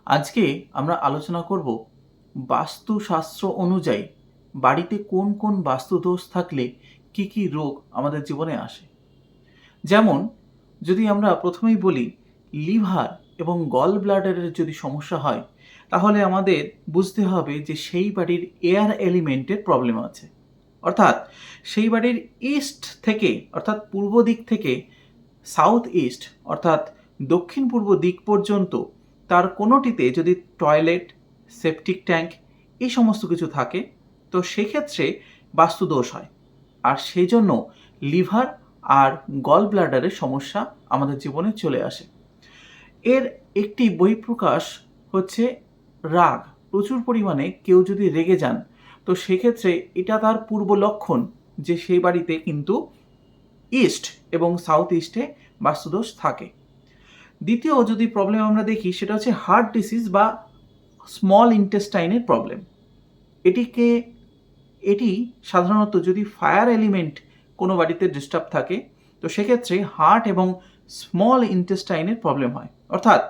আজকে আমরা আলোচনা করব বাস্তুশাস্ত্র অনুযায়ী বাড়িতে কোন কোন বাস্তুদোষ থাকলে কি কি রোগ আমাদের জীবনে আসে। যেমন যদি আমরা প্রথমেই বলি লিভার এবং গল ব্লাডারের যদি সমস্যা হয়, তাহলে আমাদের বুঝতে হবে যে সেই বাড়ির এয়ার এলিমেন্টের প্রবলেম আছে। অর্থাৎ সেই বাড়ির ইস্ট থেকে অর্থাৎ পূর্ব দিক থেকে সাউথ ইস্ট অর্থাৎ দক্ষিণ পূর্ব দিক পর্যন্ত তার কোনোটিতে যদি টয়লেট, সেপটিক ট্যাঙ্ক এই সমস্ত কিছু থাকে, তো সেক্ষেত্রে বাস্তুদোষ হয়। আর সেই জন্য লিভার আর গল ব্লাডারের সমস্যা আমাদের জীবনে চলে আসে। এর একটি বহিঃপ্রকাশ হচ্ছে রাগ। প্রচুর পরিমাণে কেউ যদি রেগে যান, তো সেক্ষেত্রে এটা তার পূর্ব লক্ষণ যে সেই বাড়িতে কিন্তু ইস্ট এবং সাউথ ইস্টে বাস্তুদোষ থাকে। দ্বিতীয় যদি প্রবলেম আমরা দেখি, সেটা হচ্ছে হার্ট ডিসিজ বা স্মল ইন্টেস্টাইনের প্রবলেম। এটি সাধারণত যদি ফায়ার এলিমেন্ট কোনো বাড়িতে ডিস্টার্ব থাকে, তো সেক্ষেত্রে হার্ট এবং স্মল ইন্টেস্টাইনের প্রবলেম হয়। অর্থাৎ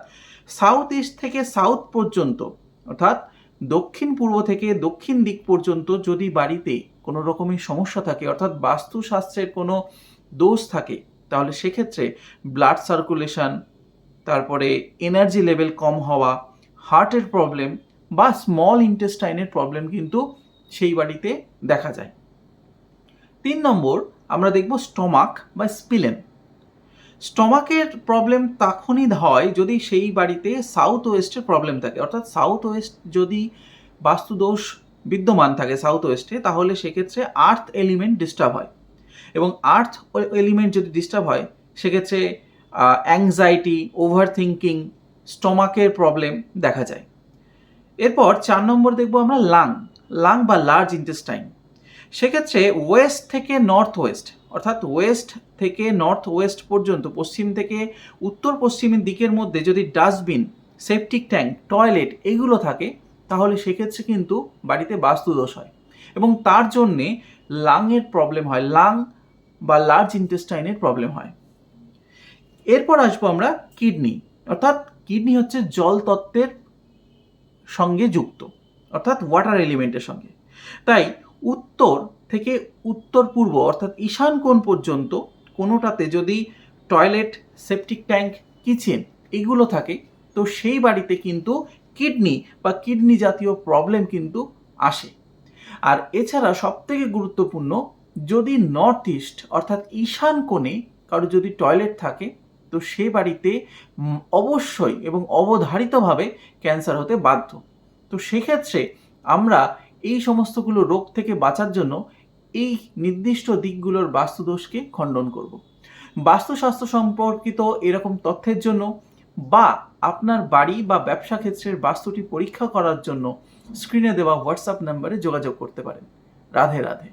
সাউথ ইস্ট থেকে সাউথ পর্যন্ত অর্থাৎ দক্ষিণ পূর্ব থেকে দক্ষিণ দিক পর্যন্ত যদি বাড়িতে কোনো রকমের সমস্যা থাকে, অর্থাৎ বাস্তুশাস্ত্রের কোনো দোষ থাকে, তাহলে সেক্ষেত্রে ব্লাড সার্কুলেশন, তারপরে এনার্জি লেভেল কম হওয়া, হার্টের প্রবলেম বা স্মল ইন্টেস্টাইনের প্রবলেম কিন্তু সেই বাড়িতে দেখা যায়। 3 নম্বর আমরা দেখব স্টমাক বা স্পিলেন। স্টমাকের প্রবলেম তখনই হয় যদি সেই বাড়িতে সাউথ ওয়েস্টের প্রবলেম থাকে। অর্থাৎ সাউথ ওয়েস্ট যদি বাস্তুদোষ বিদ্যমান থাকে সাউথ ওয়েস্টে, তাহলে সেক্ষেত্রে আর্থ এলিমেন্ট ডিস্টার্ব হয়। এবং আর্থ এলিমেন্ট যদি ডিস্টার্ব হয়, সেক্ষেত্রে অ্যাংজাইটি, ওভার থিঙ্কিং, স্টমাকের প্রবলেম দেখা যায়। এরপর 4 নম্বর দেখব আমরা লাং বা লার্জ ইন্টেস্টাইন। সেক্ষেত্রে ওয়েস্ট থেকে নর্থ ওয়েস্ট অর্থাৎ ওয়েস্ট থেকে নর্থ ওয়েস্ট পর্যন্ত, পশ্চিম থেকে উত্তর পশ্চিমের দিকের মধ্যে যদি ডাস্টবিন, সেপটিক ট্যাঙ্ক, টয়লেট এগুলো থাকে, তাহলে সেক্ষেত্রে কিন্তু বাড়িতে বাস্তুদোষ হয় এবং তার জন্যে লাংয়ের প্রবলেম হয়, লাং বা লার্জ ইন্টেস্টাইনের প্রবলেম হয়। এরপর আসবো আমরা কিডনি। অর্থাৎ কিডনি হচ্ছে জল তত্ত্বের সঙ্গে যুক্ত, অর্থাৎ ওয়াটার এলিমেন্টের সঙ্গে। তাই উত্তর থেকে উত্তর পূর্ব অর্থাৎ ঈশান কোণ পর্যন্ত কোনোটাতে যদি টয়লেট, সেপটিক ট্যাঙ্ক, কিচেন এগুলো থাকে, তো সেই বাড়িতে কিন্তু কিডনি বা কিডনি জাতীয় প্রবলেম কিন্তু আসে। আর এছাড়া সবথেকে গুরুত্বপূর্ণ, যদি নর্থ ইস্ট অর্থাৎ ঈশান কোণে কারো যদি টয়লেট থাকে, তো সে বাড়িতে অবশ্যই এবং অবধারিতভাবে ক্যান্সার হতে বাধ্য। তো সেক্ষেত্রে আমরা এই সমস্তগুলো রোগ থেকে বাঁচার জন্য এই নির্দিষ্ট দিকগুলোর বাস্তুদোষকে খণ্ডন করব। বাস্তুশাস্ত্র সম্পর্কিত এরকম তথ্যের জন্য বা আপনার বাড়ি বা ব্যবসা ক্ষেত্রের বাস্তুটি পরীক্ষা করার জন্য স্ক্রিনে দেওয়া হোয়াটসঅ্যাপ নম্বরে যোগাযোগ করতে পারেন। রাধে রাধে।